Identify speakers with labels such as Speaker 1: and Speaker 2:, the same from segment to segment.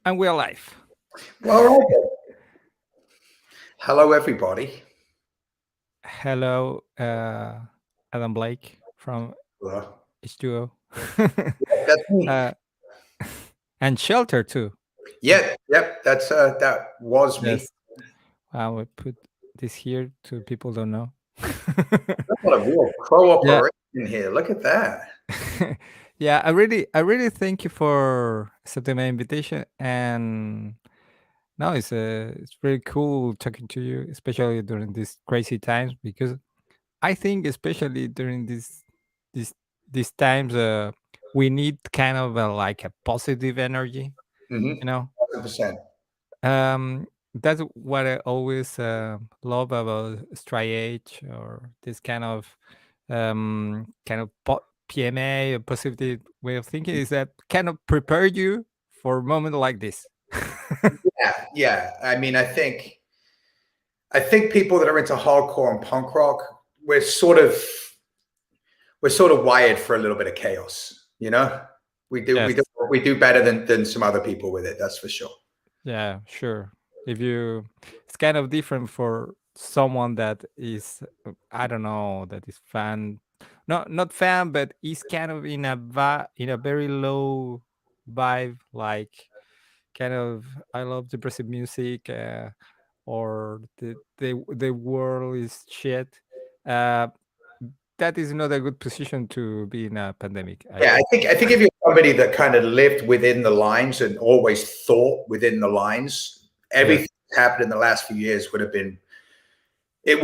Speaker 1: And we're live.
Speaker 2: Well, all right then. Hello, everybody.
Speaker 1: Hello, Adam Blake from
Speaker 2: Well,
Speaker 1: H2O.
Speaker 2: that's me.
Speaker 1: uh, and Shelter too.
Speaker 2: Yep. That was me.
Speaker 1: Yes. I will put this here to people don't know.
Speaker 2: That's not a real cooperation
Speaker 1: Yeah.
Speaker 2: here. Look at that.
Speaker 1: Yeah, I really thank you for accepting my invitation. And no, it's really cool talking to you, especially during these crazy times, because I think especially during these these times, we need kind of like a positive energy,
Speaker 2: Mm-hmm.
Speaker 1: you know.
Speaker 2: 100%.
Speaker 1: That's what I always love about Stray Age, or this PMA, a positive way of thinking, is that kind of prepare you for a moment like this.
Speaker 2: Yeah. I mean, I think people that are into hardcore and punk rock, we're sort of we're sort of wired for a little bit of chaos. We do we
Speaker 1: Yes.
Speaker 2: do we do better than some other people with it. That's for sure.
Speaker 1: Yeah, sure. If you, it's kind of different for someone that is, I don't know, that is fan, not fan, but is kind of in in a very low vibe, like kind of I love depressive music, or the world is shit. Uh, that is not a good position to be in a pandemic, I
Speaker 2: Yeah, I
Speaker 1: think.
Speaker 2: think I think if you're somebody that kind of lived within the lines and always thought within the lines,
Speaker 1: Yes.
Speaker 2: everything that's happened in the last few years would have been. I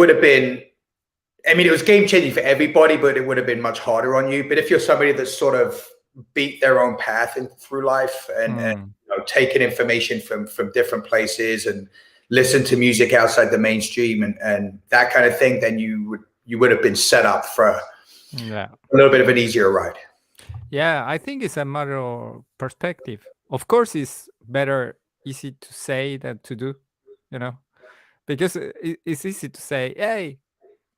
Speaker 2: mean, it was game changing for everybody, but it would have been much harder on you. But if you're somebody that's sort of beat their own path through life and
Speaker 1: Mm,
Speaker 2: taken information from different places and listened to music outside the mainstream and that kind of thing, then you would have been set up for a
Speaker 1: yeah.
Speaker 2: little bit of an easier ride.
Speaker 1: Yeah, I think it's a matter of perspective. Of course, it's better easy to say than to do, you know, because it's easy to say, "Hey,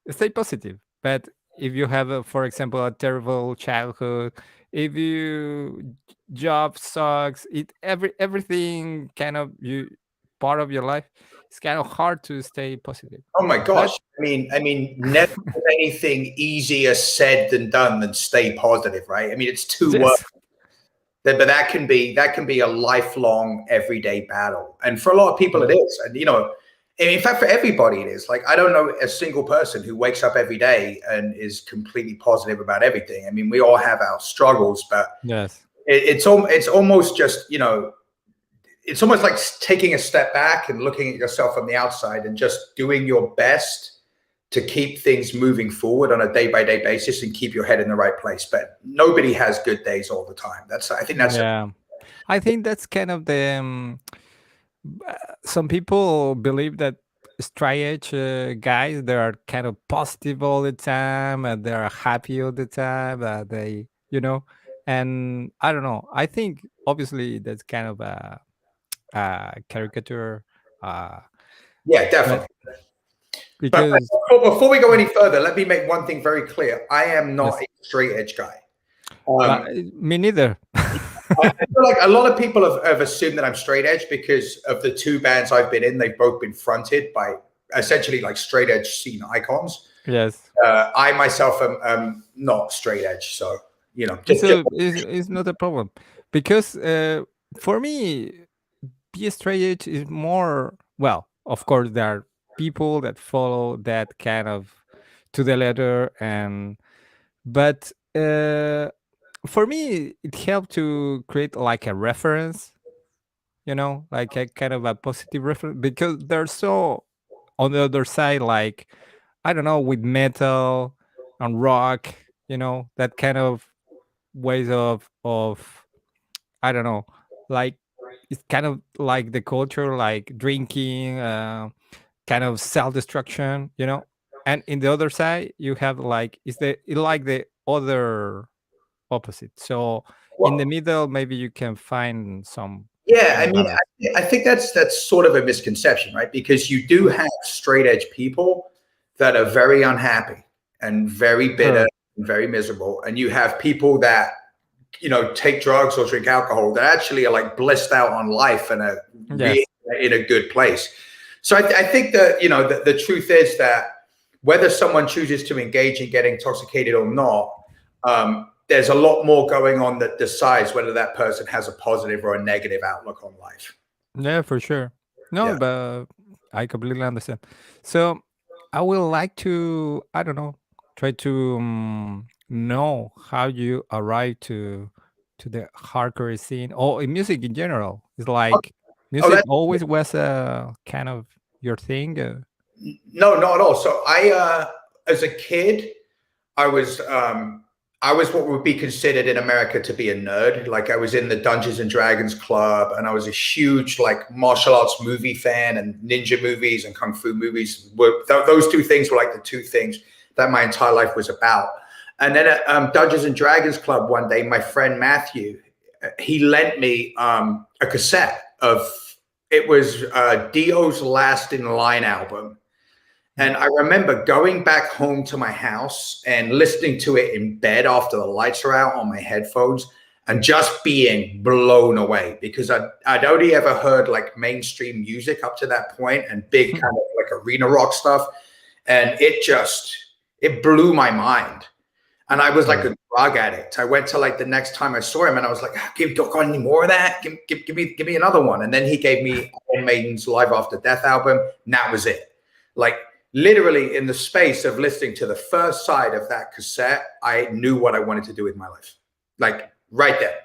Speaker 1: stay positive." But if you have, for example, a terrible childhood, if you job sucks, everything kind of you part of your life, it's kind of hard to stay positive.
Speaker 2: Oh my
Speaker 1: But
Speaker 2: gosh. I mean, never was anything easier said than done than stay positive, right? I mean, it's two words,
Speaker 1: yes,
Speaker 2: but that can be a lifelong, everyday battle, and for a lot of people, it
Speaker 1: yeah,
Speaker 2: is. And in fact, for everybody, it is. Like, I don't know a single person who wakes up every day and is completely positive about everything. I mean, we all have our struggles, but
Speaker 1: yes,
Speaker 2: it's almost just it's almost like taking a step back and looking at yourself from the outside and just doing your best to keep things moving forward on a day by day basis and keep your head in the right place. But nobody has good days all the time. I think that's
Speaker 1: yeah. I think that's kind of the. Some people believe that straight edge guys, they are kind of positive all the time, and they are happy all the time. They, and I don't know. I think obviously that's kind of a caricature, uh,
Speaker 2: yeah,
Speaker 1: but
Speaker 2: definitely. But
Speaker 1: because
Speaker 2: before we go any further, let me make one thing very clear. I am not
Speaker 1: yes,
Speaker 2: a straight edge guy.
Speaker 1: me neither.
Speaker 2: I feel like a lot of people have assumed that I'm straight edge because of the two bands I've been in. They've both been fronted by essentially like straight edge scene icons.
Speaker 1: Yes,
Speaker 2: I myself am not straight edge, so just
Speaker 1: it's not a problem because for me, be straight edge is more, well, of course there are people that follow that kind of to the letter, and but for me it helped to create like a reference, like a kind of a positive reference, because they're so on the other side, like, I don't know, with metal and rock, that kind of ways of I don't know, like, it's kind of like the culture, like drinking, kind of self-destruction, and in the other side you have like, like the other opposite. So in the
Speaker 2: well,
Speaker 1: middle, maybe you can find some
Speaker 2: yeah.
Speaker 1: kind
Speaker 2: I
Speaker 1: of
Speaker 2: mean,
Speaker 1: balance.
Speaker 2: I think that's sort of a misconception, right? Because you do have straight edge people that are very unhappy and very bitter
Speaker 1: Sure.
Speaker 2: and very miserable, and you have people that take drugs or drink alcohol. They actually are like blissed out on life and are really
Speaker 1: Yes.
Speaker 2: in a good place. So I think that, the truth is that whether someone chooses to engage in getting intoxicated or not, there's a lot more going on that decides whether that person has a positive or a negative outlook on life.
Speaker 1: Yeah, for sure. No,
Speaker 2: Yeah.
Speaker 1: but I completely understand. So I would like to, I don't know, try to know how you arrived to the hardcore scene or in music in general. It's
Speaker 2: Oh,
Speaker 1: like
Speaker 2: oh,
Speaker 1: music
Speaker 2: that
Speaker 1: always was a kind of your thing.
Speaker 2: no, not at all. So as a kid, I was I was what would be considered in America to be a nerd. Like I was in the Dungeons and Dragons club, and I was a huge like martial arts movie fan, and ninja movies and kung fu movies. Those two things were like the two things that my entire life was about. And then at Dungeons and Dragons club one day, my friend Matthew, he lent me a cassette of it was Dio's Last in Line album.
Speaker 1: Mm.
Speaker 2: And I remember going back home to my house and listening to it in bed after the lights are out on my headphones and just being blown away because I'd only ever heard like mainstream music up to that point and big kind of like arena rock stuff. And it blew my mind. And I was like
Speaker 1: Yeah.
Speaker 2: a drug addict. I went to like the next time I saw him and I was like, don't got any more of that? Give me another one. And then he gave me Iron Maiden's Live After Death album. And that was it. Like literally in the space of listening to the first side of that cassette, I knew what I wanted to do with my life. Like right there.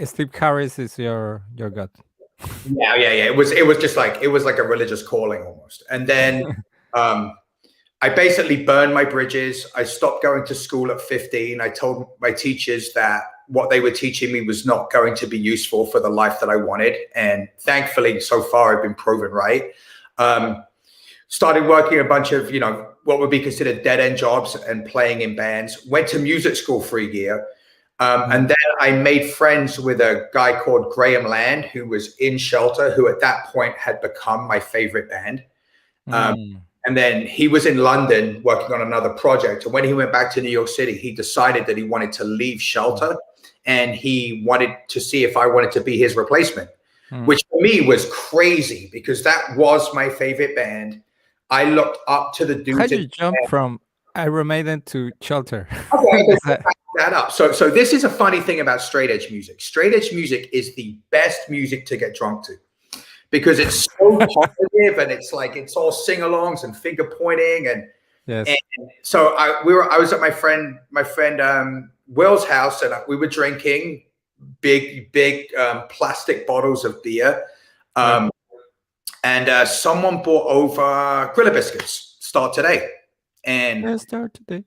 Speaker 1: Steve Harris is your god.
Speaker 2: Yeah. It was just like it was like a religious calling almost. And then I basically burned my bridges. I stopped going to school at 15. I told my teachers that what they were teaching me was not going to be useful for the life that I wanted. And thankfully, so far, I've been proven right. Started working a bunch of, what would be considered dead end jobs and playing in bands. Went to music school for a year. And then I made friends with a guy called Graham Land, who was in Shelter, who at that point had become my favorite band.
Speaker 1: Mm.
Speaker 2: And then he was in London working on another project. And when he went back to New York City, he decided that he wanted to leave Shelter and he wanted to see if I wanted to be his replacement, which for me was crazy because that was my favorite band. I looked up to the
Speaker 1: How
Speaker 2: dudes.
Speaker 1: do you jump from Iron Maiden to Shelter?
Speaker 2: Okay,
Speaker 1: That's a-
Speaker 2: that up. So this is a funny thing about straight edge music. Straight edge music is the best music to get drunk to because it's so positive and it's like it's all sing-alongs and finger pointing and
Speaker 1: yes.
Speaker 2: and so I was at my friend Will's house and we were drinking big plastic bottles of beer. And someone brought over Grilla Biscuits, Start Today. And
Speaker 1: Let's start today.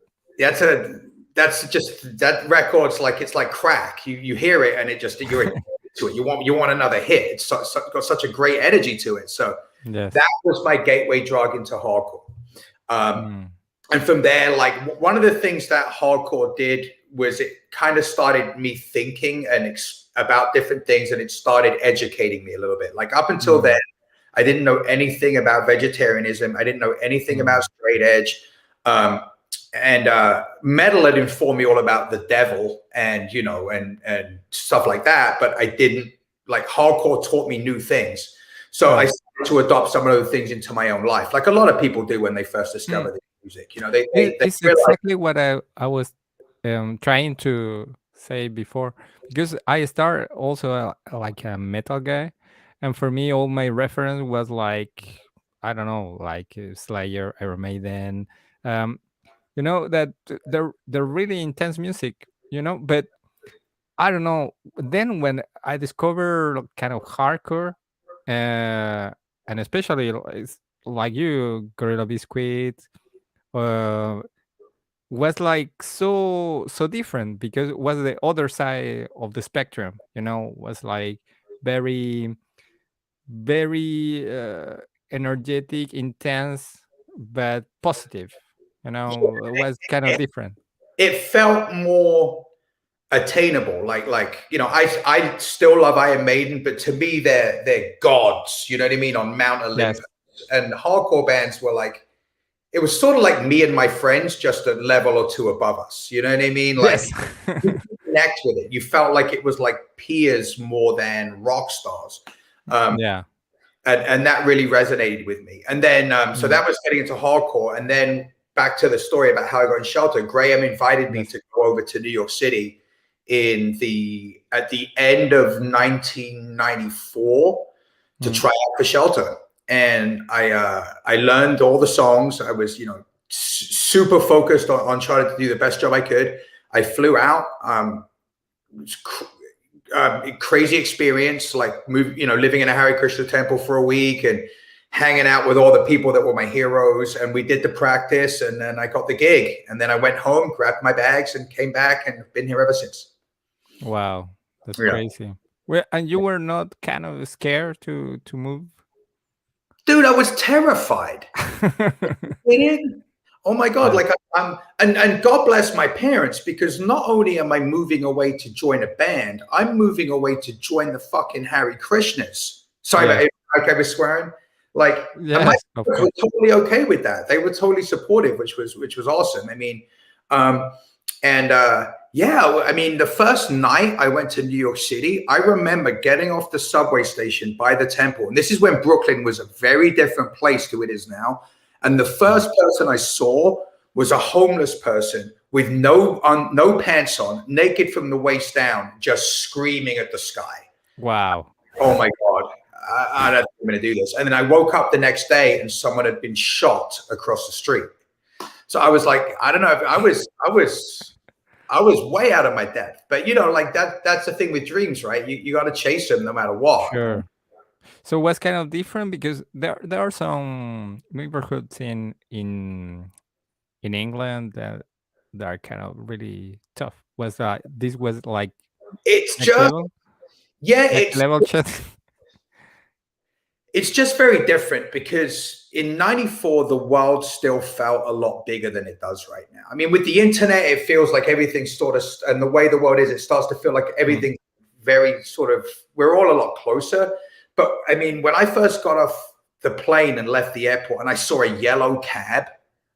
Speaker 2: that record's like it's like crack. You hear it and it just you're addicted to it. You want another hit. It's got such a great energy to it. So
Speaker 1: Yes.
Speaker 2: that was my gateway drug into hardcore. And from there, like one of the things that hardcore did was it kind of started me thinking and about different things, and it started educating me a little bit. Like up until then, I didn't know anything about vegetarianism. I didn't know anything about straight edge. And metal had informed me all about the devil and and stuff like that, but I didn't like hardcore taught me new things. So I started to adopt some of those things into my own life, like a lot of people do when they first discover the music. They
Speaker 1: It's
Speaker 2: realize,
Speaker 1: exactly what I was trying to say before, because I started also like a metal guy, and for me, all my reference was like, I don't know, like Slayer, Iron Maiden, that they're really intense music, but I don't know. Then when I discovered kind of hardcore, and especially like you, Gorilla Biscuit, uh, was like so different because it was the other side of the spectrum. Was like very very energetic, intense, but positive. It was kind of different.
Speaker 2: it felt more attainable. Like I still love Iron Maiden, but to me they're gods. You know what I mean? On Mount Olympus,
Speaker 1: Yes.
Speaker 2: and hardcore bands were like. It was sort of like me and my friends, just a level or two above us. You know what I mean? Like
Speaker 1: Yes.
Speaker 2: connect with it. You felt like it was like peers more than rock stars. Um,
Speaker 1: Yeah.
Speaker 2: and that really resonated with me. And then, so
Speaker 1: Mm.
Speaker 2: that was getting into hardcore. And then back to the story about how I got in Shelter. Graham invited me
Speaker 1: Yes.
Speaker 2: to go over to New York City at the end of 1994 to
Speaker 1: Mm.
Speaker 2: try out for Shelter. And I learned all the songs. I was, super focused on trying to do the best job I could. I flew out. It was crazy experience, like living in a Hare Krishna temple for a week and hanging out with all the people that were my heroes. And we did the practice, and then I got the gig, and then I went home, grabbed my bags, and came back, and been here ever since.
Speaker 1: Wow, that's
Speaker 2: Yeah,
Speaker 1: crazy. Well, and you were not kind of scared to move?
Speaker 2: dude, I was terrified. Kidding? Oh my God!
Speaker 1: Yeah.
Speaker 2: Like and God bless my parents, because not only am I moving away to join a band, I'm moving away to join the fucking Hare Krishnas. Sorry,
Speaker 1: Yes.
Speaker 2: like I was swearing. Like, and my
Speaker 1: Yes, of
Speaker 2: parents
Speaker 1: course.
Speaker 2: were totally okay with that. They were totally supportive, which was awesome. I mean, um, and yeah, I mean, the first night I went to New York City, I remember getting off the subway station by the temple, and this is when Brooklyn was a very different place to it is now. And the
Speaker 1: Mm.
Speaker 2: first person I saw was a homeless person with no pants on, naked from the waist down, just screaming at the sky.
Speaker 1: Wow.
Speaker 2: Oh my God, I don't think I'm going to do this. And then I woke up the next day and someone had been shot across the street. So I was like, I don't know if I was way out of my depth. But like that's the thing with dreams, right? You got to chase them no matter what.
Speaker 1: Sure. So what's kind of different because there are some neighborhoods in England that are kind of really tough. Was this was like
Speaker 2: It's
Speaker 1: next
Speaker 2: just
Speaker 1: level?
Speaker 2: yeah,
Speaker 1: Next level chat?
Speaker 2: it's just very different, because in 94 the world still felt a lot bigger than it does right now. I mean, with the internet, it feels like everything sort of, and the way the world is, it starts to feel like
Speaker 1: Mm.
Speaker 2: everything very sort of, we're all a lot closer. But I mean, when I first got off the plane and left the airport and I saw a yellow cab,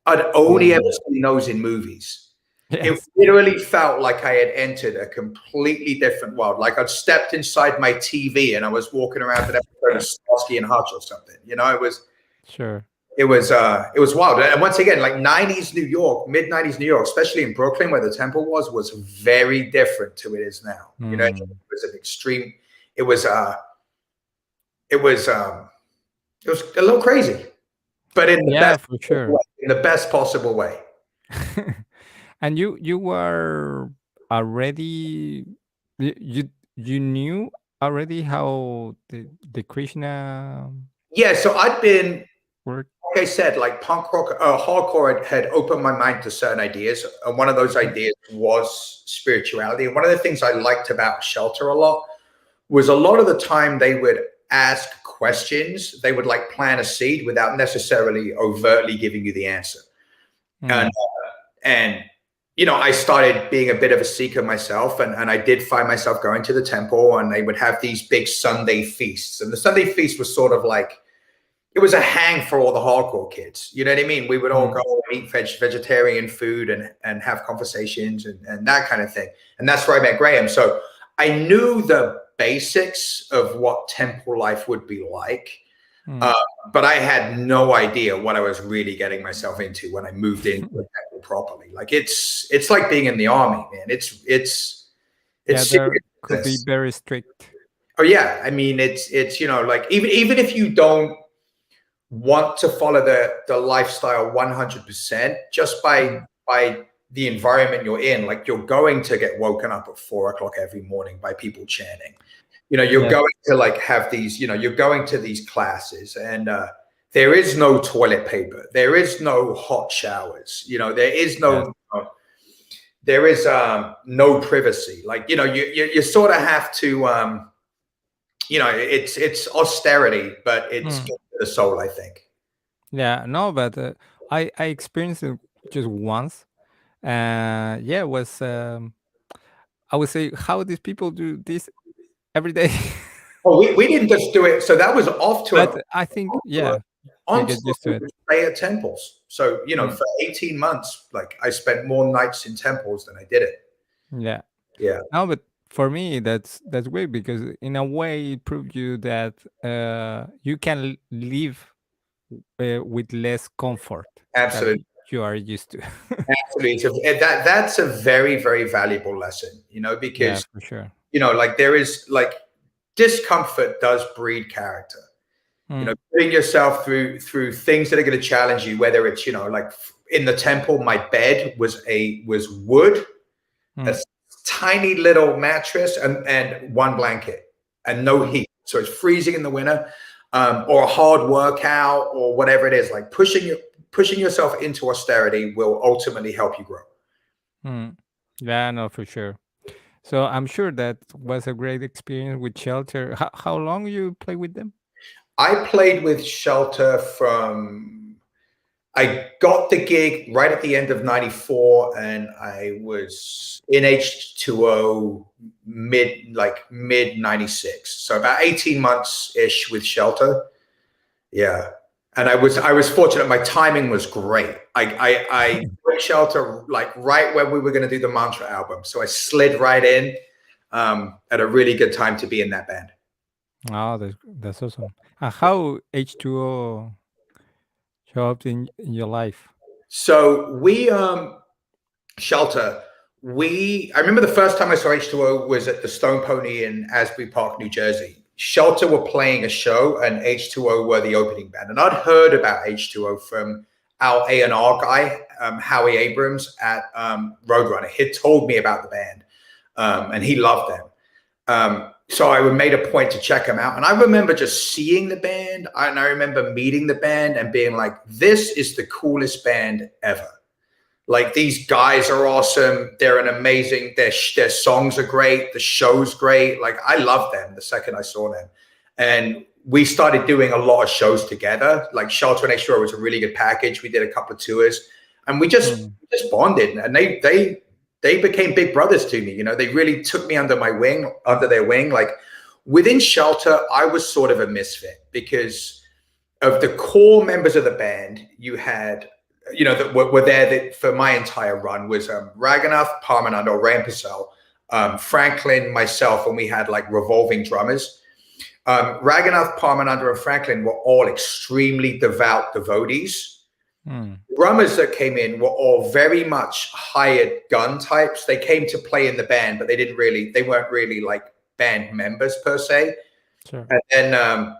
Speaker 2: I'd only ever
Speaker 1: Mm.
Speaker 2: seen those in movies. It
Speaker 1: Yes.
Speaker 2: literally felt like I had entered a completely different world. Like I'd stepped inside my TV and I was walking around an episode of Starsky and Hutch or something.
Speaker 1: Sure.
Speaker 2: It was wild. And once again, like 90s New York, mid 90s New York, especially in Brooklyn where the temple was very different to it is now. It
Speaker 1: Mm.
Speaker 2: was an extreme, it was it was it was a little crazy, but in the
Speaker 1: Yeah,
Speaker 2: best
Speaker 1: for sure.
Speaker 2: way, in the best possible way.
Speaker 1: And you were already you knew already how the Krishna
Speaker 2: Yeah, so I'd been,
Speaker 1: work?
Speaker 2: like I said, like punk rock, hardcore had opened my mind to certain ideas. And one of those
Speaker 1: Mm.
Speaker 2: ideas was spirituality. And one of the things I liked about Shelter a lot was a lot of the time they would ask questions. They would like plant a seed without necessarily overtly giving you the answer. And,
Speaker 1: Mm.
Speaker 2: and, I started being a bit of a seeker myself, and I did find myself going to the temple, and they would have these big Sunday feasts. And the Sunday feast was sort of like, it was a hang for all the hardcore kids. You know what I mean? We would all
Speaker 1: Mm.
Speaker 2: go and eat vegetarian food and have conversations and that kind of thing. And that's where I met Graham. So I knew the basics of what temple life would be like.
Speaker 1: Mm.
Speaker 2: Uh, but I had no idea what I was really getting myself into when I moved into the temple properly. Like it's like being in the army, man. It's
Speaker 1: Yeah, there
Speaker 2: serious
Speaker 1: could be
Speaker 2: business.
Speaker 1: very strict.
Speaker 2: Oh yeah. I mean, it's like even if you don't want to follow the lifestyle 100%, just
Speaker 1: Mm.
Speaker 2: by the environment you're in, like you're going to get woken up at 4 o'clock every morning by people chanting. You're
Speaker 1: Yes.
Speaker 2: going to like have these, you're going to these classes, and there is no toilet paper, there is no hot showers, there is
Speaker 1: Yes.
Speaker 2: no privacy. Like you sort of have to it's austerity, but it's
Speaker 1: Mm.
Speaker 2: good for the soul, I think.
Speaker 1: Yeah, no, but I experienced it just once. Yeah, it was I would say how these people do this every day.
Speaker 2: Oh, we didn't just do it. So that was off to
Speaker 1: But
Speaker 2: an
Speaker 1: I think
Speaker 2: on
Speaker 1: yeah, you
Speaker 2: on
Speaker 1: get used to
Speaker 2: we
Speaker 1: it.
Speaker 2: would stay at temples. So
Speaker 1: Mm.
Speaker 2: for 18 months, like I spent more nights in temples than I did it.
Speaker 1: Yeah.
Speaker 2: Yeah,
Speaker 1: No, but for me, that's great because in a way it proves you that you can live with less comfort that
Speaker 2: absolutely.
Speaker 1: you are used to.
Speaker 2: Absolutely. That's a very, very valuable lesson,
Speaker 1: Yeah,
Speaker 2: because,
Speaker 1: for sure.
Speaker 2: like there is like discomfort does breed character.
Speaker 1: Mm,
Speaker 2: Putting yourself through things that are going to challenge you, whether it's, like in the temple, my bed was wood, a
Speaker 1: mm,
Speaker 2: tiny little mattress and one blanket and no
Speaker 1: mm,
Speaker 2: heat. So it's freezing in the winter, or a hard workout or whatever it is. Like pushing yourself into austerity will ultimately help you grow.
Speaker 1: mm. Yeah, no, for sure. So I'm sure that was a great experience with Shelter. How long you play with them?
Speaker 2: I played with Shelter from I got the gig right at the end of '94, and I was in H2O mid '96. So about 18 months ish with Shelter. Yeah. And I was fortunate. My timing was great. I quit Shelter like right when we were going to do the Mantra album. So I slid right in, at a really good time to be in that band.
Speaker 1: Oh, that's awesome. How H2O show up in your life?
Speaker 2: So Shelter. I remember the first time I saw H2O was at the Stone Pony in Asbury Park, New Jersey. Shelter were playing a show, and H2O were the opening band. And I'd heard about H2O from our A&R guy, Howie Abrams at Roadrunner. He'd told me about the band, and he loved them. So I made a point to check them out. And I remember just seeing the band, and I remember meeting the band and being like, this is the coolest band ever. Like, these guys are awesome. They're an amazing. Their songs are great. The show's great. Like, I loved them the second I saw them, and we started doing a lot of shows together. Like Shelter and H2O was a really good package. We did a couple of tours, and we just
Speaker 1: Mm,
Speaker 2: just bonded. And they became big brothers to me. They really took me under their wing. Like within Shelter, I was sort of a misfit because of the core members of the band. You had, that were there that for my entire run was Raghunath, Parmanando, Rampasel, Franklin, myself, and we had like revolving drummers. Raghunath, Parmanando, and Franklin were all extremely devout devotees.
Speaker 1: mm,
Speaker 2: Drummers that came in were all very much hired gun types. They came to play in the band, but they weren't really like band members per se.
Speaker 1: sure.
Speaker 2: And then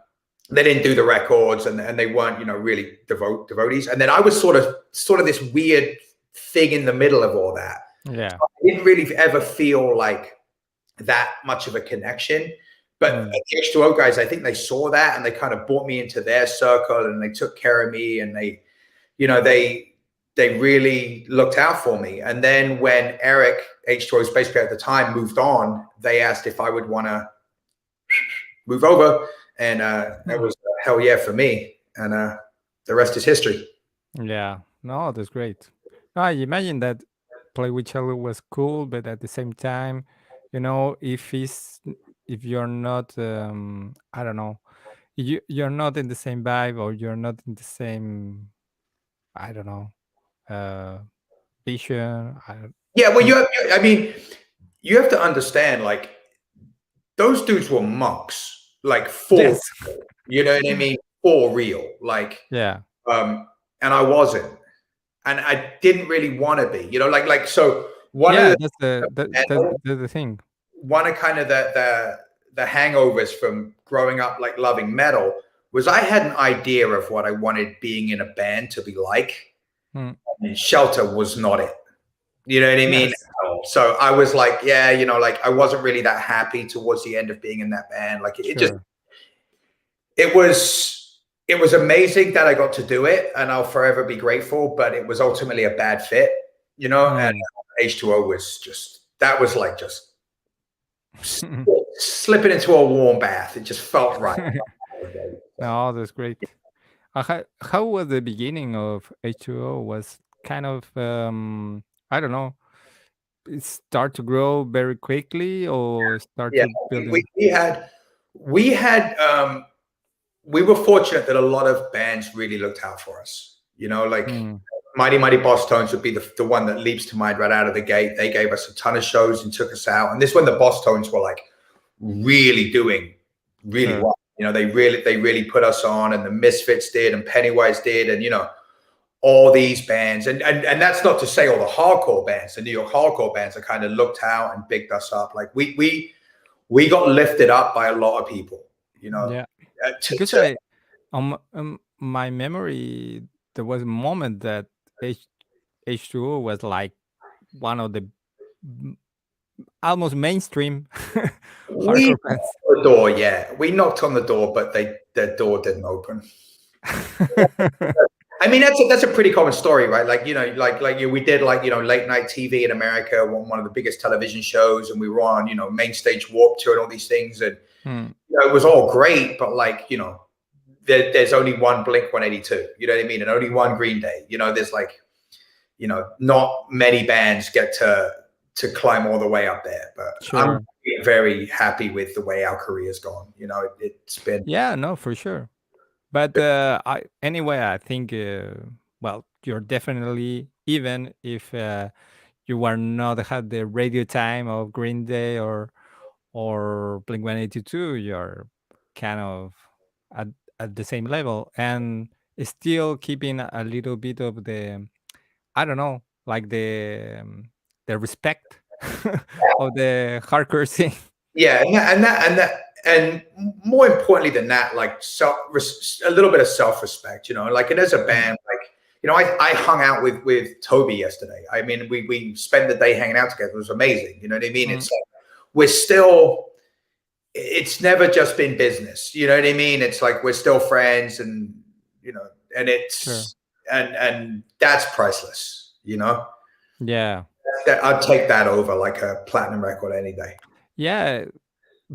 Speaker 2: they didn't do the records, and they weren't, really devotees. And then I was sort of this weird thing in the middle of all that.
Speaker 1: Yeah.
Speaker 2: I didn't really ever feel like that much of a connection. But
Speaker 1: Mm,
Speaker 2: the H2O guys, I think they saw that and they kind of brought me into their circle, and they took care of me, and they really looked out for me. And then when Eric, H2O's bass player at the time, moved on, they asked if I would want to move over, and that
Speaker 1: mm.
Speaker 2: was hell yeah for me. And the rest is history.
Speaker 1: Yeah. No, that's great. No, I imagine that play with cello was cool, but at the same time, if you're not, I don't know, you're not in the same vibe or you're not in the same, I don't know, uh, vision.
Speaker 2: Yeah, well,
Speaker 1: You,
Speaker 2: I mean, you have to understand, like, those dudes were monks, like for
Speaker 1: yes.
Speaker 2: you know what I mean, for real. Like,
Speaker 1: Yeah.
Speaker 2: um, and I wasn't, and I didn't really want to be. So one of
Speaker 1: Yeah,
Speaker 2: the
Speaker 1: that's the thing.
Speaker 2: one of kind of the hangovers from growing up like loving metal was I had an idea of what I wanted being in a band to be like,
Speaker 1: Mm,
Speaker 2: and Shelter was not it. You know what I mean?
Speaker 1: yes.
Speaker 2: So I was like, yeah, like I wasn't really that happy towards the end of being in that band. Like it just
Speaker 1: Sure.
Speaker 2: it was it was amazing that I got to do it, and I'll forever be grateful. But it was ultimately a bad fit, And
Speaker 1: Mm.
Speaker 2: H2O was just that was like just slipping into a warm bath. It just felt right.
Speaker 1: No, that's great. How was the beginning of H2O? Was kind of I don't know. It start to grow very quickly or start
Speaker 2: Yeah,
Speaker 1: to
Speaker 2: we,
Speaker 1: building.
Speaker 2: we had we had we were fortunate that a lot of bands really looked out for us. Like
Speaker 1: Mm,
Speaker 2: Mighty Mighty Boss Tones would be the one that leaps to mind right out of the gate. They gave us a ton of shows and took us out. And this when the Boss Tones were like really doing really
Speaker 1: Sure.
Speaker 2: well. They really put us on, and the Misfits did, and Pennywise did, and all these bands, and that's not to say all the hardcore bands. The New York hardcore bands that kind of looked out and bigged us up. Like we got lifted up by a lot of people.
Speaker 1: Yeah. Because my memory, there was a moment that H H2O was like one of the m- almost mainstream
Speaker 2: we
Speaker 1: hardcore
Speaker 2: knocked
Speaker 1: bands.
Speaker 2: on the door, yeah. We knocked on the door, but their door didn't open. I mean, that's a pretty common story, right? Like, we did late night TV in America, one of the biggest television shows, and we were on, main stage Warp Tour and all these things, and
Speaker 1: Hmm,
Speaker 2: it was all great, but there's only one Blink 182, you know what I mean, and only one Green Day. There's not many bands get to climb all the way up there, but I'm
Speaker 1: sure.
Speaker 2: very happy with the way our career's gone. It's been
Speaker 1: Yeah, no, for sure. But anyway, I think, well, you're definitely, even if you are not had the radio time of Green Day or Blink 182, you're kind of at, at the same level and still keeping a little bit of the, I don't know, like the respect of the hardcore scene.
Speaker 2: Yeah, and more importantly than that, like a little bit of self respect, like, and as a
Speaker 1: Mm,
Speaker 2: band, like, I hung out with Toby yesterday. I mean, we spent the day hanging out together. It was amazing. You know what I mean?
Speaker 1: mm,
Speaker 2: It's like we're still. It's never just been business. You know what I mean? It's like we're still friends, and and
Speaker 1: sure.
Speaker 2: that's priceless.
Speaker 1: Yeah.
Speaker 2: I'd take that over like a platinum record any day.
Speaker 1: Yeah,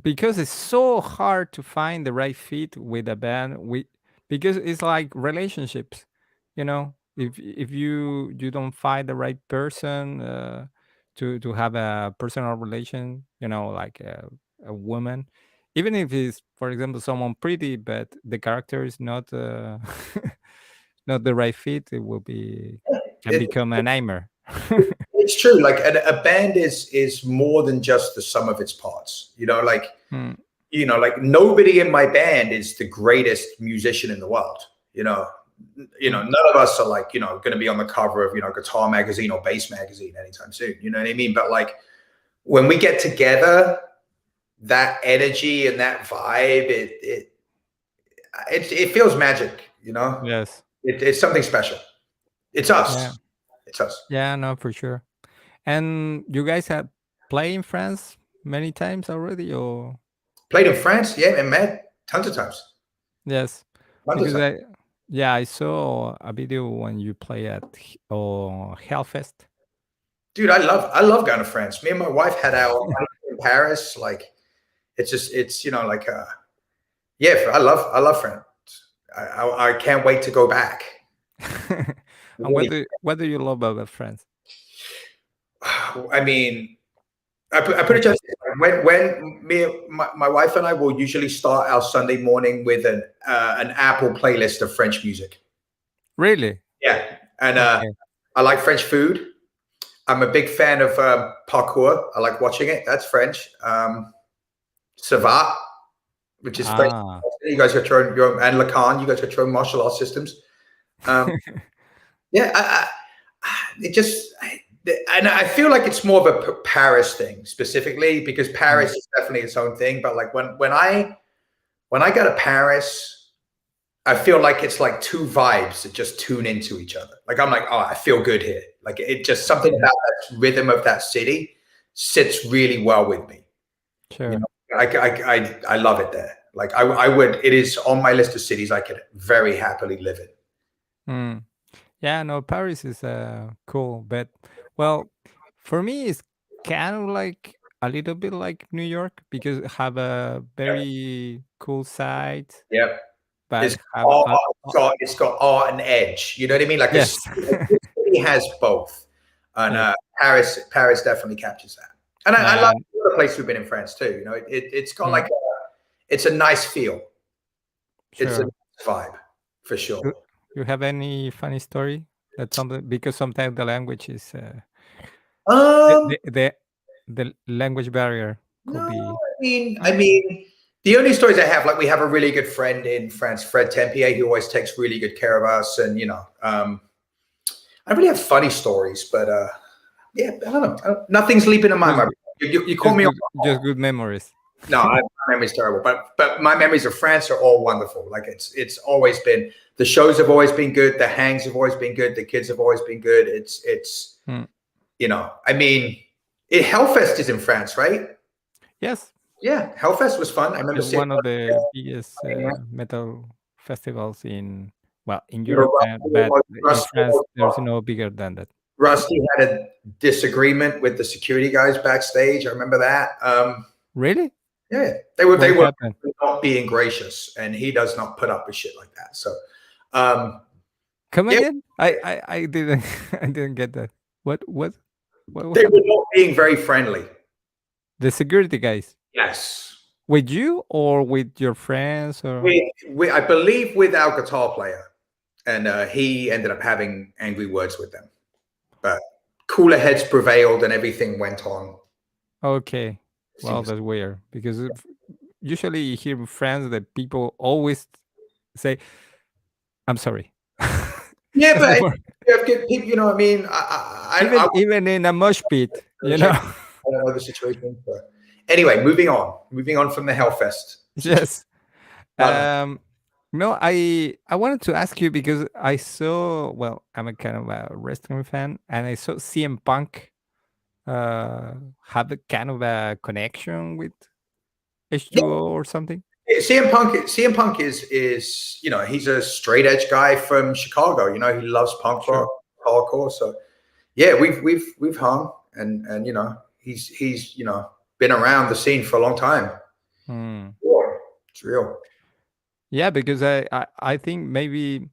Speaker 1: because it's so hard to find the right fit with a band, because it's like relationships, if you don't find the right person, to have a personal relation, like a woman, even if it's, for example, someone pretty, but the character is not not the right fit, it will be, can
Speaker 2: It,
Speaker 1: become a nightmare.
Speaker 2: It's true. Like a band is more than just the sum of its parts.
Speaker 1: Hmm,
Speaker 2: Like nobody in my band is the greatest musician in the world.
Speaker 1: hmm,
Speaker 2: None of us are like going to be on the cover of Guitar Magazine or Bass Magazine anytime soon. You know what I mean? But like when we get together, that energy and that vibe, it feels magic.
Speaker 1: yes.
Speaker 2: It's something special. It's
Speaker 1: Yeah.
Speaker 2: us. It's us.
Speaker 1: Yeah, no, for sure. And you guys have played in France many times already, or?
Speaker 2: Played in France, yeah, and met tons of times.
Speaker 1: Yes,
Speaker 2: Tons of
Speaker 1: because
Speaker 2: times.
Speaker 1: yeah, I saw a video when you play at Hellfest.
Speaker 2: Dude, I love going to France. Me and my wife had our honeymoon in Paris. Like it's like yeah, I love France. I can't wait to go back.
Speaker 1: And
Speaker 2: Really.
Speaker 1: what do you love about France?
Speaker 2: I mean, I put it
Speaker 1: Like,
Speaker 2: just when my wife and I will usually start our Sunday morning with an Apple playlist of French music.
Speaker 1: really?
Speaker 2: Yeah, and
Speaker 1: Okay.
Speaker 2: I like French food. I'm a big fan of parkour. I like watching it. That's French. Savate, which is French.
Speaker 1: Ah,
Speaker 2: You guys got your own, and Lacan. You guys got your own martial arts systems. Um, yeah, it just, and I feel like it's more of a Paris thing specifically because
Speaker 1: mm,
Speaker 2: Paris is definitely its own thing. But like when I go to Paris, I feel like it's like two vibes that just tune into each other. Like I'm like, oh, I feel good here. Like it just something
Speaker 1: yeah,
Speaker 2: about that rhythm of that city sits really well with me. You
Speaker 1: sure.
Speaker 2: know, I love it there. Like I would. It is on my list of cities I could very happily live in.
Speaker 1: Mm. Yeah, no, Paris is cool, but well, for me, it's kind of like a little bit like New York because it have a
Speaker 2: Yeah,
Speaker 1: very cool side,
Speaker 2: yeah.
Speaker 1: but
Speaker 2: It's
Speaker 1: have
Speaker 2: art,
Speaker 1: a
Speaker 2: it's got art and edge. You know what I mean? Like
Speaker 1: yes.
Speaker 2: a city has both, and
Speaker 1: Yes.
Speaker 2: Paris definitely captures that. And I like
Speaker 1: Yeah,
Speaker 2: the other place we've been in France too. It's got
Speaker 1: mm,
Speaker 2: like it's a nice feel. It's a
Speaker 1: sure.
Speaker 2: nice vibe for
Speaker 1: You
Speaker 2: sure.
Speaker 1: you have any funny story? That's something because sometimes the language is the,
Speaker 2: Um,
Speaker 1: the the the language barrier could
Speaker 2: no,
Speaker 1: be.
Speaker 2: I
Speaker 1: No?
Speaker 2: mean, the only stories I have, like we have a really good friend in France, Fred Tempier, who always takes really good care of us, and I really have funny stories, but yeah, I don't know. Nothing's leaping in my
Speaker 1: Just
Speaker 2: mind.
Speaker 1: good,
Speaker 2: You call me.
Speaker 1: just good memories.
Speaker 2: No, my memory's terrible. But my memories of France are all wonderful. Like it's always been, the shows have always been good. The hangs have always been good. The kids have always been good. It's
Speaker 1: Hmm.
Speaker 2: I mean, Hellfest is in France, right?
Speaker 1: Yes,
Speaker 2: Yeah, Hellfest was fun. I remember
Speaker 1: it's
Speaker 2: seeing
Speaker 1: one of the biggest metal festivals in, well, in Europe, but in
Speaker 2: Rusty,
Speaker 1: France, there's no bigger than that.
Speaker 2: Rusty had a disagreement with the security guys backstage. I remember that.
Speaker 1: Really?
Speaker 2: Yeah, they
Speaker 1: What
Speaker 2: were
Speaker 1: happened?
Speaker 2: not being gracious, and he does not put up with shit like that. So, um,
Speaker 1: Come
Speaker 2: yeah,
Speaker 1: again? I didn't I didn't get that. What what
Speaker 2: they were
Speaker 1: happened?
Speaker 2: not being very friendly.
Speaker 1: The security guys
Speaker 2: Yes,
Speaker 1: with you or with your friends or
Speaker 2: I believe with our guitar player, and he ended up having angry words with them. But cooler heads prevailed, and everything went on
Speaker 1: okay. Well,
Speaker 2: seamlessly.
Speaker 1: that's weird because usually you hear friends that people always say, "I'm sorry."
Speaker 2: Yeah,
Speaker 1: That's the
Speaker 2: but
Speaker 1: word.
Speaker 2: you have good people. You know what I mean? I
Speaker 1: Even in a mosh pit, you
Speaker 2: check.
Speaker 1: know.
Speaker 2: I don't know the situation. But anyway, moving on. Moving on from the Hellfest situation.
Speaker 1: Yes.
Speaker 2: Um,
Speaker 1: Um, no, I wanted to ask you because I saw. Well, I'm a kind of a wrestling fan, and I saw CM Punk uh, have a kind of a connection with
Speaker 2: yeah,
Speaker 1: H2O or something.
Speaker 2: CM Punk is he's a straight edge guy from Chicago. He loves punk rock,
Speaker 1: Sure.
Speaker 2: hardcore. So yeah, we've hung, and he's been around the scene for a long time.
Speaker 1: Hmm.
Speaker 2: Yeah, it's real.
Speaker 1: Yeah, because I think maybe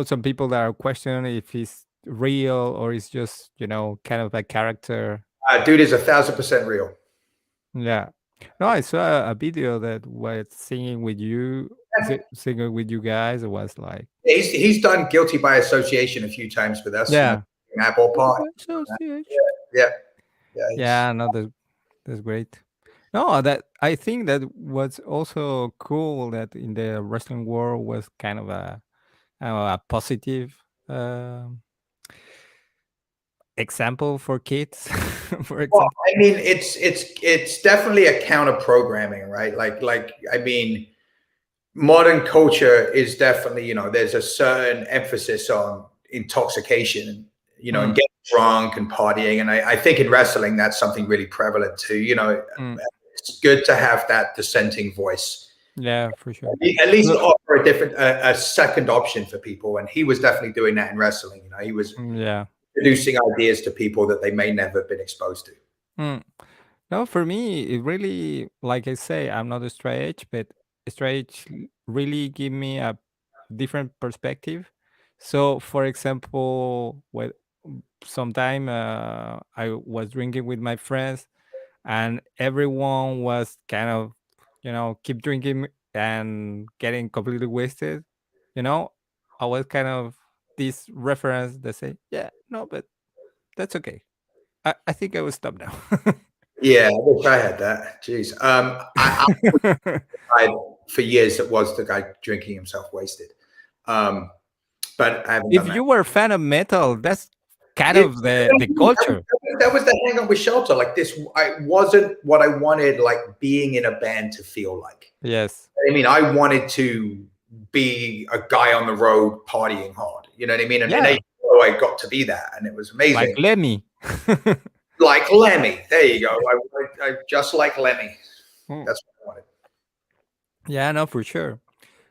Speaker 1: some people that are questioning if he's real or it's just kind of a character.
Speaker 2: Dude is 1,000% real.
Speaker 1: Yeah. No, I saw a video that was singing with you, singing with you guys. It was like,
Speaker 2: He's done guilty by association a few times with us.
Speaker 1: yeah.
Speaker 2: In that ballpark.
Speaker 1: Association.
Speaker 2: Yeah, yeah.
Speaker 1: Yeah, no, that's great. No, that I think that was also cool that in the wrestling world was kind of a positive um example for kids, for
Speaker 2: Well,
Speaker 1: example.
Speaker 2: I mean, it's definitely a counter programming, right? I mean, modern culture is definitely, there's a certain emphasis on intoxication, and
Speaker 1: Mm,
Speaker 2: getting drunk and partying. And I think in wrestling, that's something really prevalent too.
Speaker 1: mm,
Speaker 2: It's good to have that dissenting voice,
Speaker 1: yeah, for sure.
Speaker 2: at least to
Speaker 1: Look,
Speaker 2: offer a second option for people. And he was definitely doing that in wrestling. He was
Speaker 1: yeah.
Speaker 2: introducing ideas to people that they may never have been exposed to.
Speaker 1: Mm. No, for me, it really, like I say, I'm not a straight edge, but straight edge really give me a different perspective. So, for example, when sometime I was drinking with my friends, and everyone was kind of, keep drinking and getting completely wasted. You know, I was kind of this reference that say, yeah, no, but that's okay. I think I will stop now.
Speaker 2: Yeah, I wish I had that. Jeez. I for years that was the guy drinking himself wasted. Um, but I haven't
Speaker 1: If
Speaker 2: done that.
Speaker 1: you were a fan of metal, that's kind
Speaker 2: Yeah,
Speaker 1: of the culture.
Speaker 2: that was the hang up with Shelter. Like this, I wasn't what I wanted. Like being in a band to feel like.
Speaker 1: Yes,
Speaker 2: I mean, I wanted to be a guy on the road partying hard. You know what I mean? And
Speaker 1: yeah,
Speaker 2: I got to be that, and it was
Speaker 1: like
Speaker 2: amazing.
Speaker 1: Lemmy.
Speaker 2: Like Lemmy, there you go. I just like Lemmy.
Speaker 1: Mm.
Speaker 2: That's what I wanted.
Speaker 1: Yeah, no, for sure.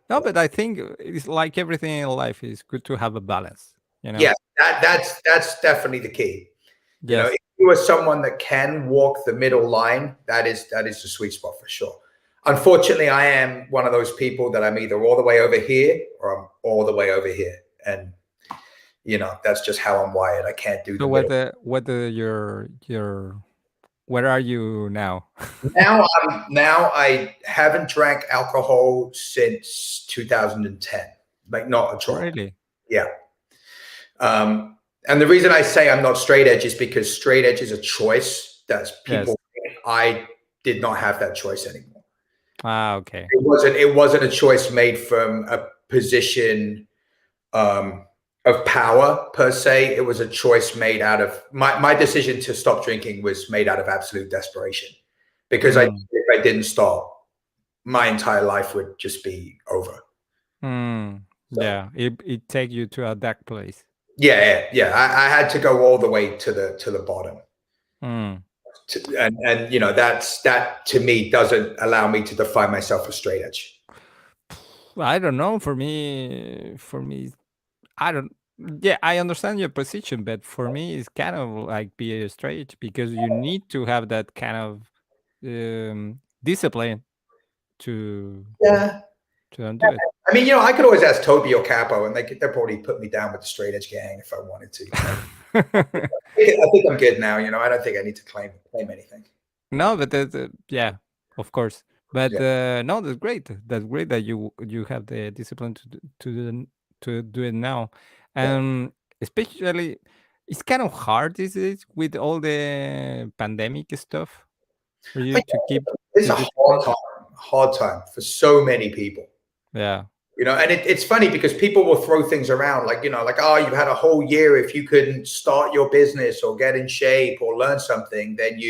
Speaker 1: No, but I think it's like everything in life is good to have a balance. You know.
Speaker 2: Yeah, that's definitely the key.
Speaker 1: Yes.
Speaker 2: If you are someone that can walk the middle line, that is the sweet spot for sure. Unfortunately, I am one of those people that I'm either all the way over here or I'm all the way over here, and that's just how I'm wired. I can't do
Speaker 1: So
Speaker 2: the middle.
Speaker 1: your where are you now?
Speaker 2: Now I haven't drank alcohol since 2010, like not a drop.
Speaker 1: Really?
Speaker 2: Yeah. And the reason I say I'm not straight edge is because straight edge is a choice that
Speaker 1: Yes.
Speaker 2: people. I did not have that choice anymore.
Speaker 1: Ah, okay.
Speaker 2: It wasn't a choice made from a position um, of power per se. It was a choice made out of my decision to stop drinking was made out of absolute desperation because I
Speaker 1: Mm.
Speaker 2: if I didn't stop, my entire life would just be over.
Speaker 1: Mm.
Speaker 2: So
Speaker 1: Yeah, it take you to a dark place.
Speaker 2: yeah. I had to go all the way to the bottom.
Speaker 1: Mm.
Speaker 2: And that to me doesn't allow me to define myself as straight edge.
Speaker 1: I don't know. For me, I don't. Yeah, I understand your position, but for me, it's kind of like be a straight because you need to have that kind of discipline to
Speaker 2: Yeah.
Speaker 1: undo it.
Speaker 2: I mean, I could always ask Toby or Capo, and they'll probably put me down with the straight edge gang if I wanted to. I think I'm good now. I don't think I need to claim anything.
Speaker 1: No, but that's yeah, of course. But
Speaker 2: Yeah,
Speaker 1: no, that's great. That's great that you have the discipline to do it now,
Speaker 2: yeah.
Speaker 1: and especially it's kind of hard these days with all the pandemic stuff for you
Speaker 2: But
Speaker 1: to keep
Speaker 2: it's
Speaker 1: the
Speaker 2: a
Speaker 1: discipline.
Speaker 2: hard time for so many people.
Speaker 1: Yeah.
Speaker 2: And it's funny because people will throw things around like, oh, you've had a whole year. If you couldn't start your business or get in shape or learn something, then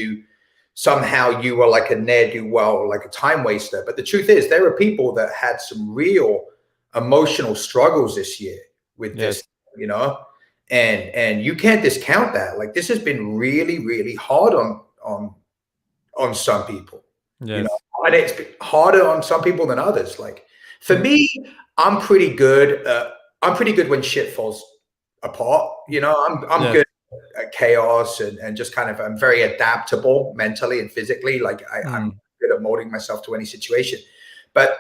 Speaker 2: somehow you were like a ne'er-do-well, like a time waster. But the truth is, there are people that had some real emotional struggles this year with this,
Speaker 1: Yes.
Speaker 2: you know, and you can't discount that. Like this has been really, really hard on some people, you know,
Speaker 1: Yes.
Speaker 2: and it's been harder on some people than others. Like for
Speaker 1: Mm.
Speaker 2: me, I'm pretty good. I'm pretty good when shit falls apart. I'm
Speaker 1: Yes.
Speaker 2: good at chaos and just kind of I'm very adaptable mentally and physically. Like I'm
Speaker 1: Mm.
Speaker 2: good at molding myself to any situation. But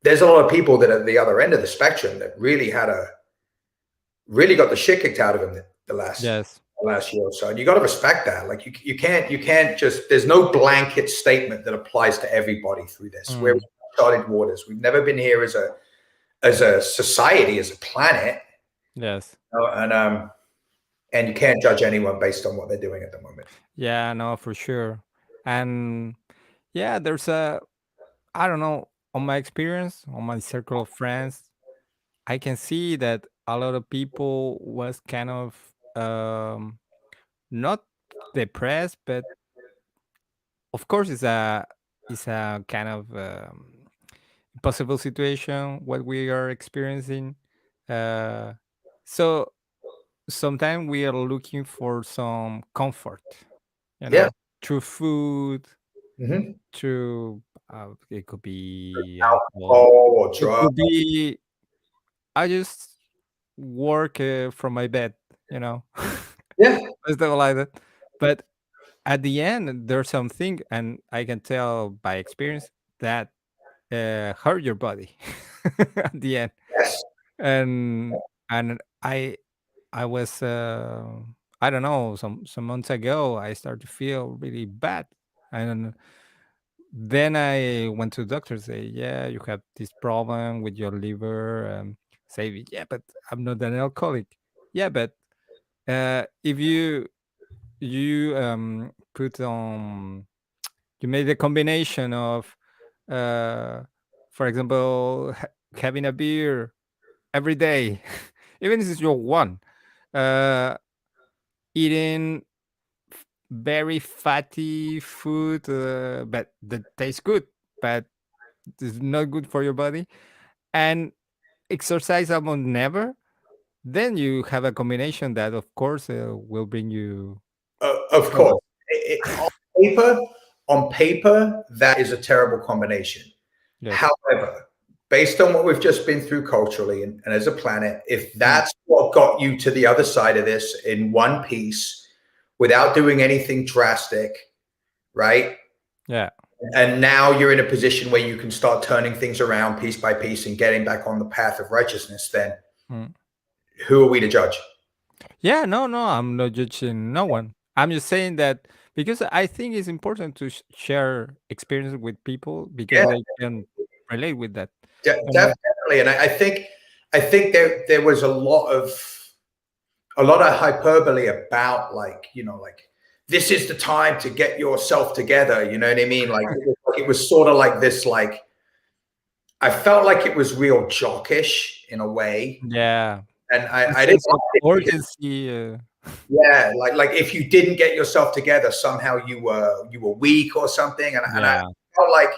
Speaker 2: there's a lot of people that are at the other end of the spectrum that really got the shit kicked out of them the last
Speaker 1: Yes.
Speaker 2: last year or so. And you got to respect that. Like you can't just there's no blanket statement that applies to everybody through this. We're
Speaker 1: Mm.
Speaker 2: uncharted waters. We've never been here as a society, as a planet,
Speaker 1: Yes.
Speaker 2: and you can't judge anyone based on what they're doing at the moment.
Speaker 1: Yeah. No, for sure. And yeah, there's a I don't know on my experience on my circle of friends. I can see that a lot of people was kind of not depressed, but of course it's a kind of impossible situation what we are experiencing. Uh, so sometimes we are looking for some comfort,
Speaker 2: Yeah.
Speaker 1: through food,
Speaker 2: Mm-hmm.
Speaker 1: through it could be alcohol,
Speaker 2: Alcohol or
Speaker 1: it
Speaker 2: drugs.
Speaker 1: could be I just work from my bed, you know.
Speaker 2: Yeah.
Speaker 1: Stuff like that. But at the end, there's something, and I can tell by experience that hurt your body at the end.
Speaker 2: Yes.
Speaker 1: And I was I don't know some months ago I started to feel really bad, and then I went to the doctor. Say, yeah, you have this problem with your liver. Say, yeah, but I'm not an alcoholic. Yeah, but if you put on you made a combination of uh for example having a beer every day even if it's your one, uh eating very fatty food, but that tastes good but it's not good for your body, and exercise almost never, then you have a combination that of course will bring you
Speaker 2: Of course.
Speaker 1: trouble.
Speaker 2: Paper, on paper, that is a terrible combination.
Speaker 1: Yes.
Speaker 2: However, based on what we've just been through culturally and as a planet, if
Speaker 1: Mm.
Speaker 2: that's what got you to the other side of this in one piece without doing anything drastic, right?
Speaker 1: Yeah.
Speaker 2: And now you're in a position where you can start turning things around piece by piece and getting back on the path of righteousness, then
Speaker 1: Mm.
Speaker 2: who are we to judge?
Speaker 1: Yeah, no, no, I'm not judging no one. I'm just saying that because I think it's important to share experience with people
Speaker 2: Yeah,
Speaker 1: because they can relate with that. And
Speaker 2: definitely. And I think there was a lot of a lot of hyperbole about like, you know, like this is the time to get yourself together. You know what I mean? It was sort of like this, like I felt like it was real jockish in a way.
Speaker 1: Yeah.
Speaker 2: And
Speaker 1: The
Speaker 2: I didn't
Speaker 1: sense of
Speaker 2: like it because
Speaker 1: urgency.
Speaker 2: yeah, like if you didn't get yourself together, somehow you were weak or something. And
Speaker 1: Yeah.
Speaker 2: felt like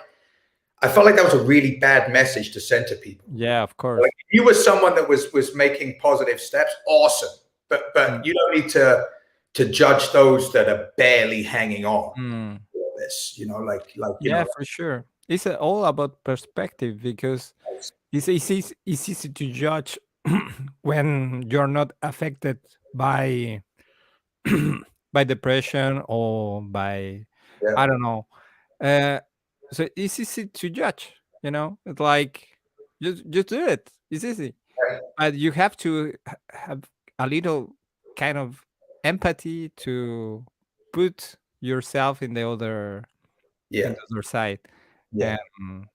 Speaker 2: I felt like that was a really bad message to send to people.
Speaker 1: Yeah, of course.
Speaker 2: Like if you were someone that was making positive steps, awesome.
Speaker 1: Mm.
Speaker 2: But you don't need to judge those that are barely hanging on
Speaker 1: Mm.
Speaker 2: to all this. You know, you
Speaker 1: Yeah,
Speaker 2: know,
Speaker 1: for sure. It's all about perspective because it's easy to judge when you're not affected by by depression or by
Speaker 2: yeah,
Speaker 1: I don't know. Uh, so it's easy to judge. It's like just do it. It's easy,
Speaker 2: right?
Speaker 1: but you have to have a little kind of empathy to put yourself in
Speaker 2: Yeah,
Speaker 1: the other side.
Speaker 2: yeah.
Speaker 1: And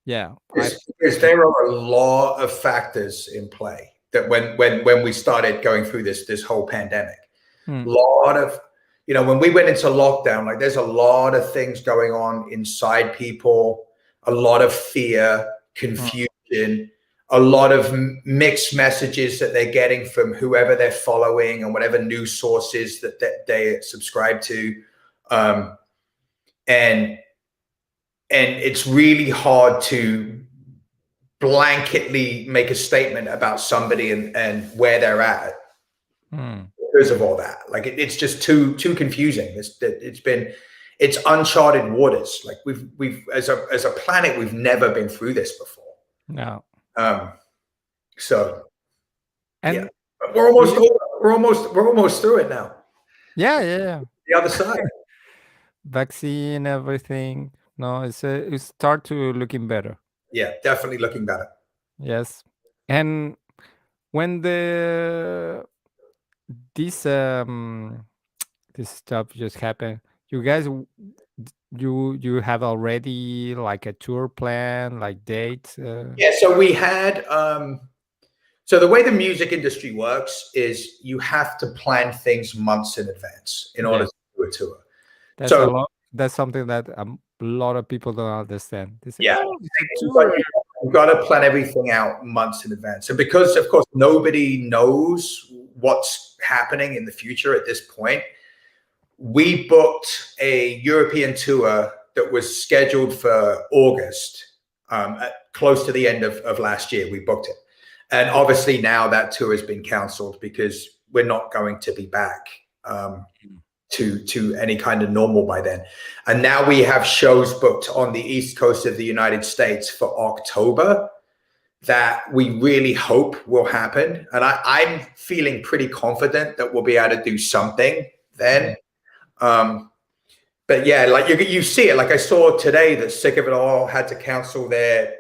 Speaker 1: yeah, I
Speaker 2: Because there are a lot of factors in play that when we started going through this whole pandemic,
Speaker 1: mm,
Speaker 2: lot of when we went into lockdown, like there's a lot of things going on inside people, a lot of fear,
Speaker 1: mm,
Speaker 2: confusion, a lot of mixed messages that they're getting from whoever they're following and whatever news sources that they subscribe to. Um, and and it's really hard to blanketly make a statement about somebody and where they're at
Speaker 1: mm.
Speaker 2: because of all that. Like it's just too confusing. It's uncharted waters. Like we've as a planet we've never been through this before.
Speaker 1: No.
Speaker 2: Um, so yeah,
Speaker 1: And
Speaker 2: but we're
Speaker 1: do
Speaker 2: almost
Speaker 1: you?
Speaker 2: over. We're almost through it now.
Speaker 1: Yeah, yeah, yeah.
Speaker 2: The other side.
Speaker 1: Vaccine, everything. No, it's start to looking better.
Speaker 2: Yeah, definitely looking better.
Speaker 1: Yes. And when this this stuff just happened, you guys you have already like a tour plan, like dates.
Speaker 2: Yeah, so we had so the way the music industry works is you have to plan things months in advance in order
Speaker 1: Yes,
Speaker 2: to do a tour.
Speaker 1: that's a
Speaker 2: So
Speaker 1: lot. That's something that a lot of people don't understand. They say,
Speaker 2: yeah,
Speaker 1: "Oh, it's a
Speaker 2: you've got,
Speaker 1: tour."
Speaker 2: you've got to plan everything out months in advance. And because, of course, nobody knows what's happening in the future at this point, we booked a European tour that was scheduled for August, close to the end of last year. We booked it. And obviously now that tour has been cancelled because we're not going to be back. To any kind of normal by then. And now we have shows booked on the East Coast of the United States for October that we really hope will happen. And I'm feeling pretty confident that we'll be able to do something then.
Speaker 1: Mm.
Speaker 2: Um, but yeah, like you see it. Like I saw today that Sick of It All had to cancel their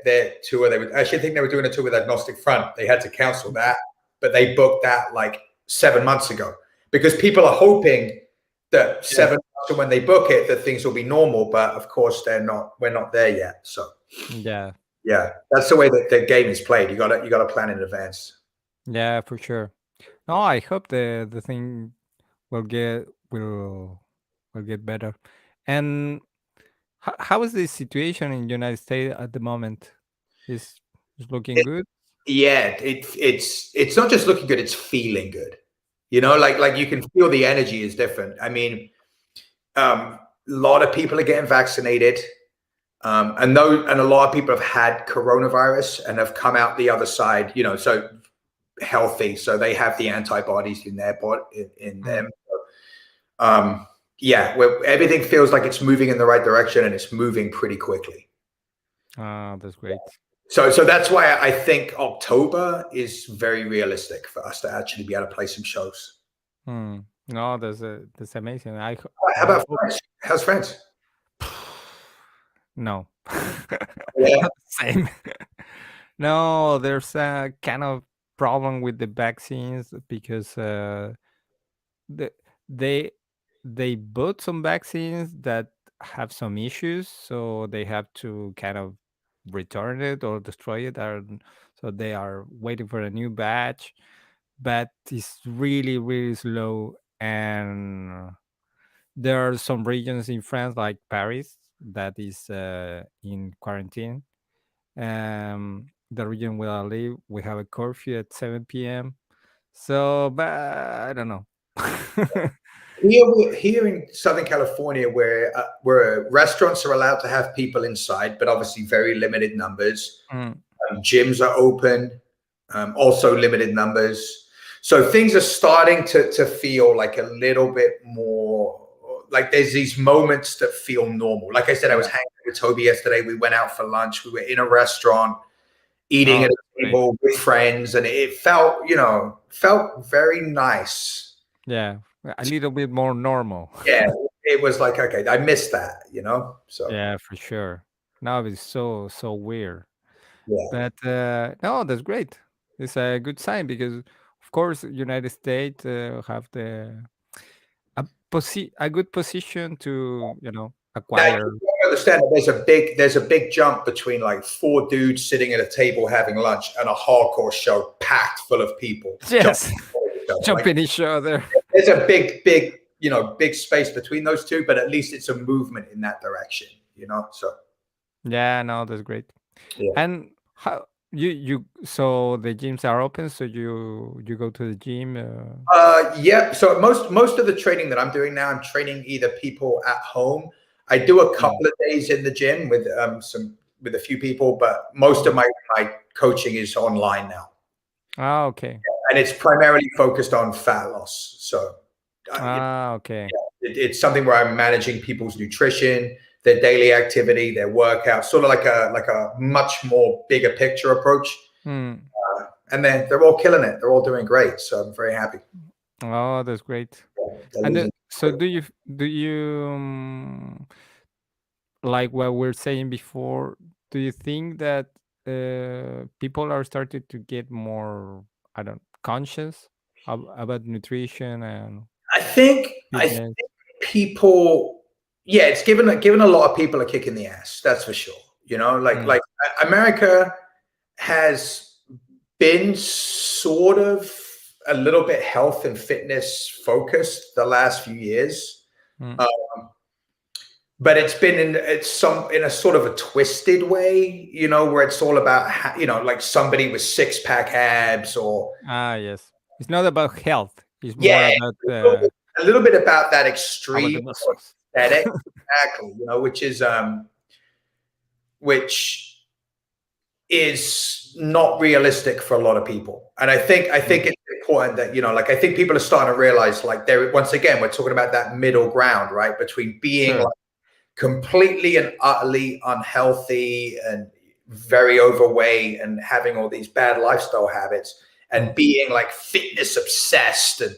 Speaker 2: tour. They would actually think they were doing a tour with Agnostic Front. They had to cancel that, but they booked that like 7 months ago because people are hoping that
Speaker 1: Yes.
Speaker 2: 7 months from when they book it, that things will be normal. But of course, they're not. We're not there yet. So
Speaker 1: Yeah.
Speaker 2: yeah, that's the way that the game is played. You got to plan in advance.
Speaker 1: Yeah, for sure. No, I hope the thing will get will get better. And how is the situation in United States at the moment? Is looking
Speaker 2: It,
Speaker 1: good?
Speaker 2: yeah, it's not just looking good; it's feeling good. Like you can feel the energy is different. I mean, a lot of people are getting vaccinated. And a lot of people have had coronavirus and have come out the other side, so healthy. So they have the antibodies in their body, in
Speaker 1: Mm.
Speaker 2: them. Yeah, where everything feels like it's moving in the right direction and it's moving pretty quickly.
Speaker 1: Ah, that's great.
Speaker 2: So that's why I think October is very realistic for us to actually be able to play some shows.
Speaker 1: Hmm. No, that's amazing.
Speaker 2: How
Speaker 1: I
Speaker 2: about
Speaker 1: hope.
Speaker 2: France? How's France?
Speaker 1: No,
Speaker 2: Yeah,
Speaker 1: not the same. No, there's a kind of problem with the vaccines because the, they they bought some vaccines that have some issues, so they have to kind of return it or destroy it, or so they are waiting for a new batch. but it's really really slow. And there are some regions in France, like Paris, that is in quarantine. The region where I live, we have a curfew at 7 p.m. So, but I don't know.
Speaker 2: Here in Southern California, where restaurants are allowed to have people inside, but obviously very limited numbers.
Speaker 1: Mm,
Speaker 2: Gyms are open, also limited numbers. So things are starting to feel like a little bit more like there's these moments that feel normal. Like I said, I was
Speaker 1: yeah.
Speaker 2: hanging with Toby yesterday. We went out for lunch. We were in a restaurant eating
Speaker 1: Oh,
Speaker 2: at a
Speaker 1: that's great.
Speaker 2: table with friends, and it felt, felt very nice.
Speaker 1: Yeah, a little bit more normal.
Speaker 2: Yeah, it was like, okay, I missed that. So
Speaker 1: Yeah, for sure. Now it's so so weird.
Speaker 2: yeah.
Speaker 1: But no, that's great. It's a good sign because, of course, United States have a good position to
Speaker 2: Now
Speaker 1: acquire.
Speaker 2: you understand that there's a big jump between like four dudes sitting at a table having lunch and a hardcore show packed full of people jumping
Speaker 1: Yes,
Speaker 2: over each other. Like
Speaker 1: jumping each other.
Speaker 2: there's a big space between those two, but at least it's a movement in that direction. So
Speaker 1: Yeah, no, that's great.
Speaker 2: yeah.
Speaker 1: And how so the gyms are open, so you go to the gym.
Speaker 2: Yeah. So most of the training that I'm doing now, I'm training either people at home. I do a
Speaker 1: Mm,
Speaker 2: couple of days in the gym with a few people, but most of
Speaker 1: mm.
Speaker 2: my coaching is online now,
Speaker 1: Ah, okay.
Speaker 2: and it's primarily focused on fat loss. So
Speaker 1: Ah, okay.
Speaker 2: it's something where I'm managing people's nutrition, their daily activity, their workout, sort of like a much more bigger picture approach.
Speaker 1: Mm.
Speaker 2: And then they're all killing it. They're all doing great. So I'm very happy.
Speaker 1: Oh, that's great.
Speaker 2: They're
Speaker 1: And
Speaker 2: losing.
Speaker 1: so do you like what we're saying before? Do you think that people are starting to get more, I don't conscious about nutrition and
Speaker 2: I think
Speaker 1: fitness?
Speaker 2: people, yeah, it's given a lot of people a kick in the ass. That's for sure.
Speaker 1: Mm,
Speaker 2: Like America has been sort of a little bit health and fitness focused the last few years.
Speaker 1: mm.
Speaker 2: But it's been in a sort of a twisted way, where it's all about like somebody with six pack abs or
Speaker 1: Ah, yes. It's not about health. It's
Speaker 2: yeah,
Speaker 1: more
Speaker 2: a little bit about that
Speaker 1: about the
Speaker 2: extreme
Speaker 1: muscles.
Speaker 2: aesthetic, exactly, which is not realistic for a lot of people. And I think
Speaker 1: Mm,
Speaker 2: it's important that like I think people are starting to realize like there once again we're talking about that middle ground, right, between being
Speaker 1: sure.
Speaker 2: like completely and utterly unhealthy and very overweight and having all these bad lifestyle habits and
Speaker 1: Mm,
Speaker 2: being like fitness obsessed and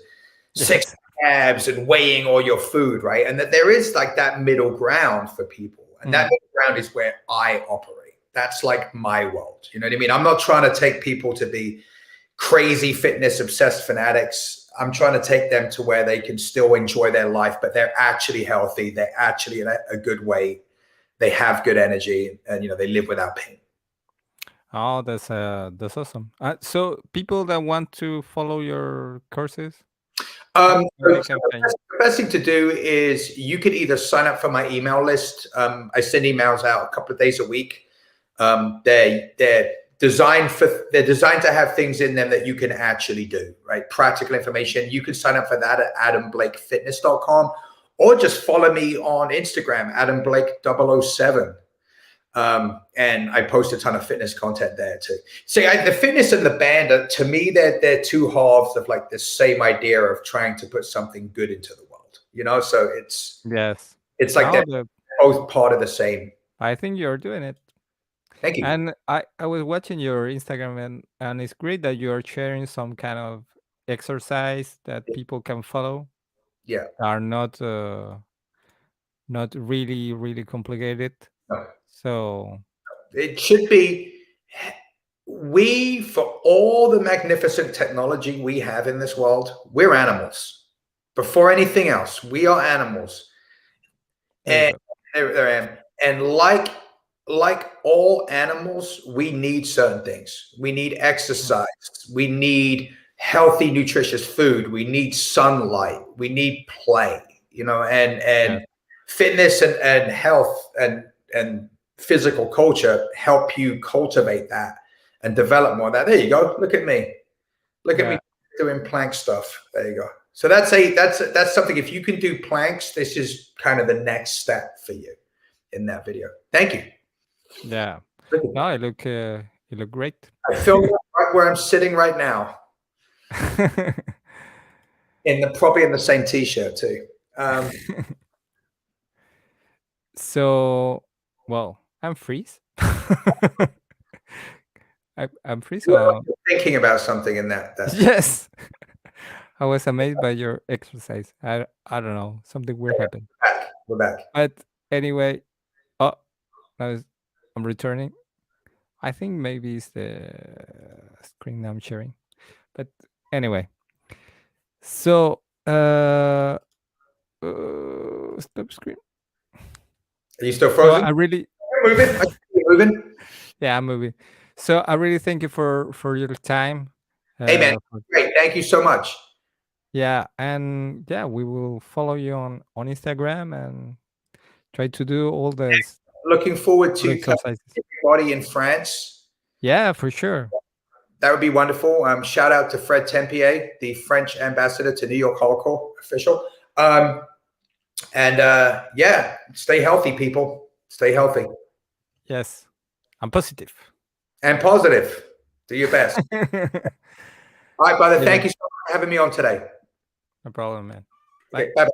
Speaker 2: six
Speaker 1: yes.
Speaker 2: abs and weighing all your food, right? And that there is like that middle ground for people. And that
Speaker 1: Mm.
Speaker 2: middle ground is where I operate. That's like my world. You know what I mean? I'm not trying to take people to be crazy fitness obsessed fanatics. I'm trying to take them to where they can still enjoy their life, but they're actually healthy. They're actually in a good way. They have good energy, and they live without pain.
Speaker 1: Oh, that's awesome. So people that want to follow your courses,
Speaker 2: Um,
Speaker 1: how
Speaker 2: so
Speaker 1: they can find you?
Speaker 2: the best thing to do is you could either sign up for my email list. I send emails out a couple of days a week. They're designed to have things in them that you can actually do, right? Practical information. You can sign up for that at adamblakefitness.com or just follow me on Instagram, adamblake007. And I post a ton of fitness content there too. See, the fitness and the band, to me, they're two halves of like the same idea of trying to put something good into the world. So
Speaker 1: Yes.
Speaker 2: it's like
Speaker 1: No,
Speaker 2: they're both part of the same.
Speaker 1: I think you're doing it.
Speaker 2: Thank you.
Speaker 1: And I was watching your Instagram, and it's great that you're sharing some kind of exercise that people can follow.
Speaker 2: Yeah.
Speaker 1: Are not really really complicated.
Speaker 2: No.
Speaker 1: So
Speaker 2: It should be we, for all the magnificent technology we have in this world, we're animals. Before anything else, we are animals.
Speaker 1: there you
Speaker 2: And
Speaker 1: go.
Speaker 2: there I am. And like all animals, we need certain things. We need exercise. We need healthy, nutritious food. We need sunlight. We need play,
Speaker 1: Yeah.
Speaker 2: and fitness and health and physical culture help you cultivate that and develop more of that. There you go. Look at me. Look at me
Speaker 1: Yeah.
Speaker 2: doing plank stuff. There you go. So that's something. If you can do planks, this is kind of the next step for you in that video. Thank you.
Speaker 1: Yeah.
Speaker 2: Look at me.
Speaker 1: No, you look great.
Speaker 2: I filmed it right where I'm sitting right now, probably in the same t-shirt too. Um,
Speaker 1: So, well, I'm freeze. I'm free,
Speaker 2: you were
Speaker 1: so
Speaker 2: thinking about something in that.
Speaker 1: yes. I was amazed by your exercise. I don't know, something weird happened.
Speaker 2: Back. We're back.
Speaker 1: But anyway, oh, now I'm returning. I think maybe it's the screen I'm sharing. But anyway, so stop screen.
Speaker 2: Are you still
Speaker 1: So
Speaker 2: frozen?
Speaker 1: I really,
Speaker 2: You're moving. I see you moving.
Speaker 1: yeah, I'm moving. So I really thank you for your time.
Speaker 2: Hey man,
Speaker 1: For,
Speaker 2: great. Thank you so much.
Speaker 1: yeah, and yeah, we will follow you on Instagram and try to do
Speaker 2: Looking forward
Speaker 1: all the
Speaker 2: to
Speaker 1: exercises.
Speaker 2: everybody in France.
Speaker 1: Yeah, for sure.
Speaker 2: That would be wonderful. Shout out to Fred Tempier, the French ambassador to New York Holocaust official. And yeah, stay healthy, people. Stay healthy
Speaker 1: Yes, I'm positive.
Speaker 2: and positive. Do your best. All right, brother.
Speaker 1: Yeah,
Speaker 2: Thank you so much for having me on today.
Speaker 1: no problem, man. Bye.
Speaker 2: Okay, bye.